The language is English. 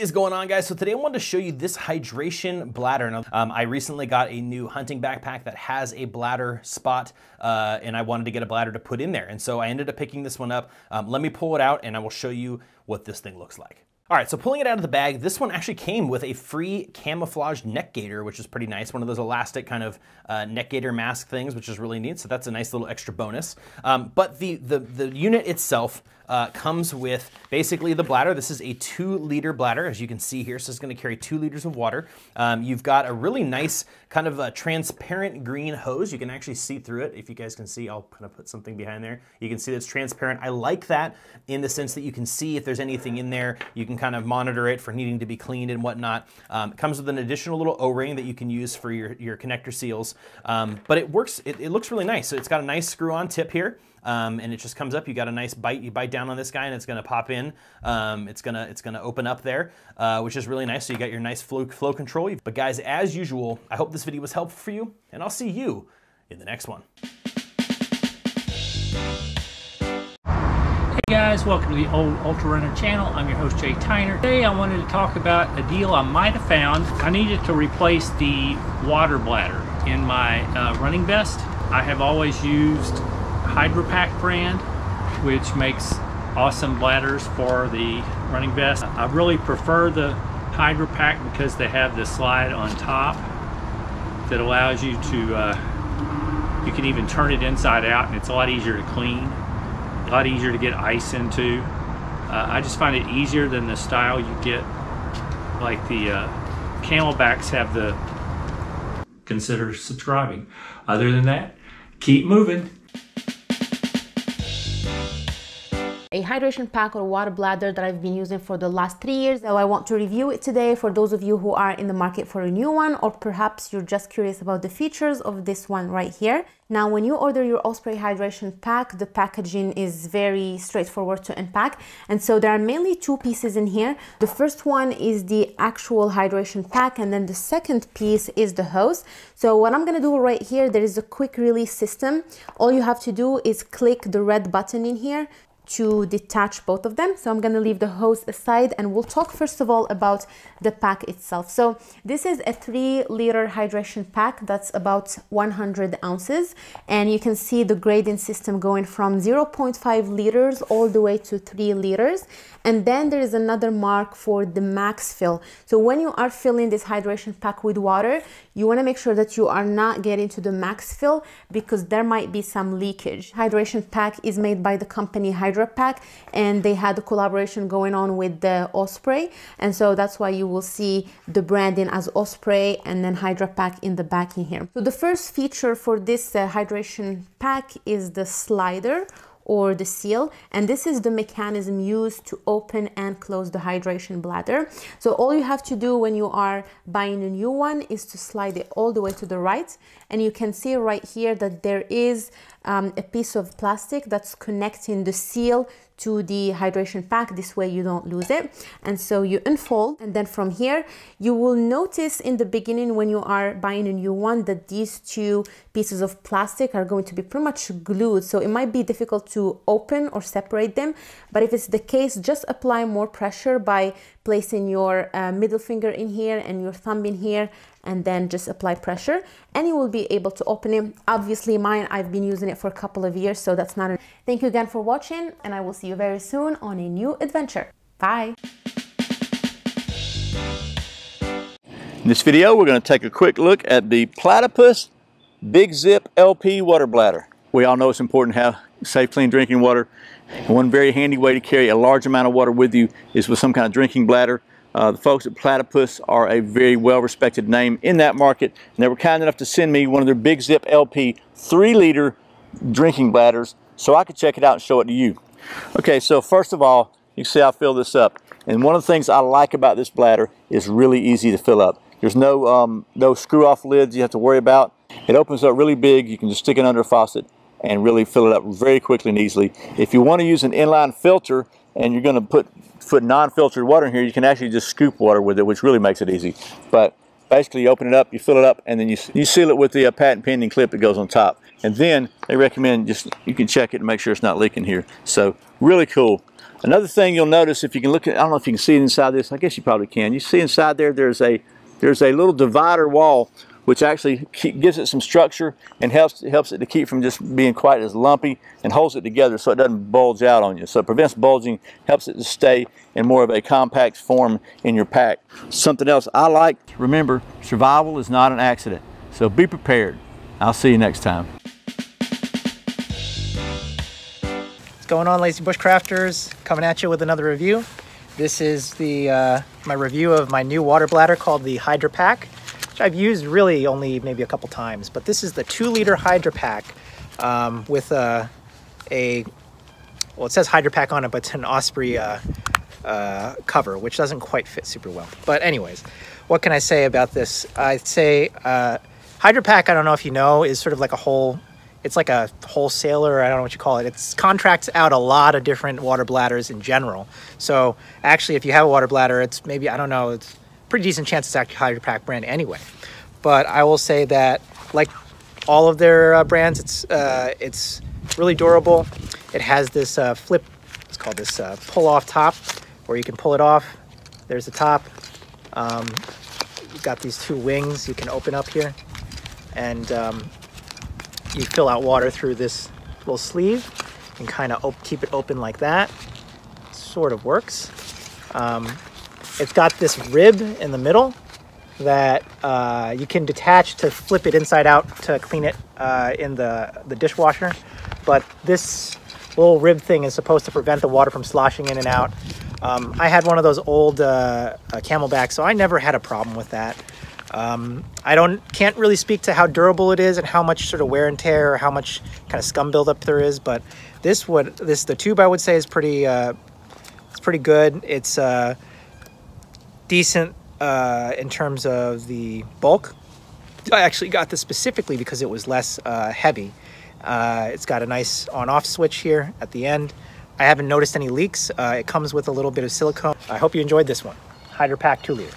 is going on, guys? So today I wanted to show you this hydration bladder. Now, I recently got a new hunting backpack that has a bladder spot, and I wanted to get a bladder to put in there. And so I ended up picking this one up. Let me pull it out and I will show you what this thing looks like. All right, so pulling it out of the bag, this one actually came with a free camouflage neck gaiter, which is pretty nice. One of those elastic kind of neck gaiter mask things, which is really neat. So that's a nice little extra bonus. But the unit itself comes with basically the bladder. This is a 2-liter bladder, as you can see here. So it's going to carry 2 liters of water. You've got a really nice kind of a transparent green hose. You can actually see through it. If you guys can see, I'll kind of put something behind there. You can see that's transparent. I like that in the sense that you can see if there's anything in there. You can kind of monitor it for needing to be cleaned and whatnot. It comes with an additional little O-ring that you can use for your connector seals. But it works, it looks really nice. So it's got a nice screw-on tip here. And it just comes up. You got a nice bite. You bite down on this guy, and it's going to pop in. It's gonna open up there, which is really nice. So you got your nice flow control. But guys, as usual, I hope this video was helpful for you, and I'll see you in the next one. Hey guys, welcome to the Old Ultra Runner channel. I'm your host Jay Tyner. Today I wanted to talk about a deal I might have found. I needed to replace the water bladder in my running vest. I have always used HydraPak brand, which makes awesome bladders for the running vest. I really prefer the HydraPak because they have the slide on top that allows you to, you can even turn it inside out, and it's a lot easier to clean, a lot easier to get ice into. I just find it easier than the style you get, like the Camelbacks have the. Consider subscribing. Other than that, keep moving. A hydration pack or water bladder that I've been using for the last 3 years. So I want to review it today for those of you who are in the market for a new one, or perhaps you're just curious about the features of this one right here. Now, when you order your Osprey hydration pack, the packaging is very straightforward to unpack. And so there are mainly 2 pieces in here. The first one is the actual hydration pack, and then the second piece is the hose. So what I'm gonna do right here, there is a quick release system. All you have to do is click the red button in here to detach both of them. So I'm going to leave the hose aside, and we'll talk first of all about the pack itself. So this is a 3-liter hydration pack that's about 100 ounces, and you can see the grading system going from 0.5 liters all the way to 3 liters. And then there is another mark for the max fill. So when you are filling this hydration pack with water, you want to make sure that you are not getting to the max fill because there might be some leakage. Hydration pack is made by the company HydraPak, and they had a collaboration going on with the Osprey, and so that's why you will see the branding as Osprey and then HydraPak in the back in here. So the first feature for this hydration pack is the slider or the seal, and this is the mechanism used to open and close the hydration bladder. So all you have to do when you are buying a new one is to slide it all the way to the right, and you can see right here that there is a piece of plastic that's connecting the seal to the hydration pack. This way you don't lose it. And so you unfold, and then from here you will notice in the beginning when you are buying a new one that these 2 pieces of plastic are going to be pretty much glued, so it might be difficult to open or separate them. But if it's the case, just apply more pressure by placing your middle finger in here and your thumb in here, and then just apply pressure and you will be able to open it. Obviously mine, I've been using it for a couple of years, so that's not a... Thank you again for watching, and I will see you very soon on a new adventure. Bye. In this video, we're going to take a quick look at the Platypus Big Zip LP water bladder. We all know it's important to have safe, clean drinking water. One very handy way to carry a large amount of water with you is with some kind of drinking bladder. The folks at Platypus are a very well-respected name in that market, and they were kind enough to send me one of their Big Zip LP 3-liter drinking bladders so I could check it out and show it to you. Okay, so first of all, you can see I fill this up, and one of the things I like about this bladder is really easy to fill up. There's no screw-off lids you have to worry about. It opens up really big. You can just stick it under a faucet and really fill it up very quickly and easily. If you want to use an inline filter and you're going to put non-filtered water in here, you can actually just scoop water with it, which really makes it easy. But basically you open it up, you fill it up, and then you seal it with the patent pending clip that goes on top. and then they recommend just, you can check it and make sure it's not leaking here. So really cool. Another thing you'll notice, if you can look at, I don't know if you can see inside this, I guess you probably can. You see inside there, there's a little divider wall, which actually gives it some structure and helps it to keep from just being quite as lumpy, and holds it together so it doesn't bulge out on you. So it prevents bulging, helps it to stay in more of a compact form in your pack. Something else I like, remember, survival is not an accident. So be prepared. I'll see you next time. What's going on, Lazy Bushcrafters? Coming at you with another review. This is the my review of my new water bladder called the HydraPak, which I've used really only maybe a couple times. But this is the 2-liter HydraPak with well, it says HydraPak on it, but it's an Osprey cover, which doesn't quite fit super well. But anyways, what can I say about this? I'd say HydraPak, I don't know if you know, is sort of like it's like a wholesaler, I don't know what you call it. It contracts out a lot of different water bladders in general. So actually, if you have a water bladder, it's maybe, I don't know, it's a pretty decent chance it's actually HydraPak brand anyway. But I will say that, like all of their brands, it's really durable. It has this flip, it's called this pull-off top, where you can pull it off. There's the top. You've got these 2 wings you can open up here, and you fill out water through this little sleeve and kind of keep it open like that. Sort of works. It's got this rib in the middle that you can detach to flip it inside out to clean it in the dishwasher. But this little rib thing is supposed to prevent the water from sloshing in and out. I had one of those old Camelbacks, so I never had a problem with that. I can't really speak to how durable it is and how much sort of wear and tear or how much kind of scum buildup there is, but the tube, I would say, is pretty it's pretty good. It's decent in terms of the bulk. I actually got this specifically because it was less heavy. It's got a nice on-off switch here at the end. I haven't noticed any leaks. It comes with a little bit of silicone. I hope you enjoyed this one. HydraPak 2-liter.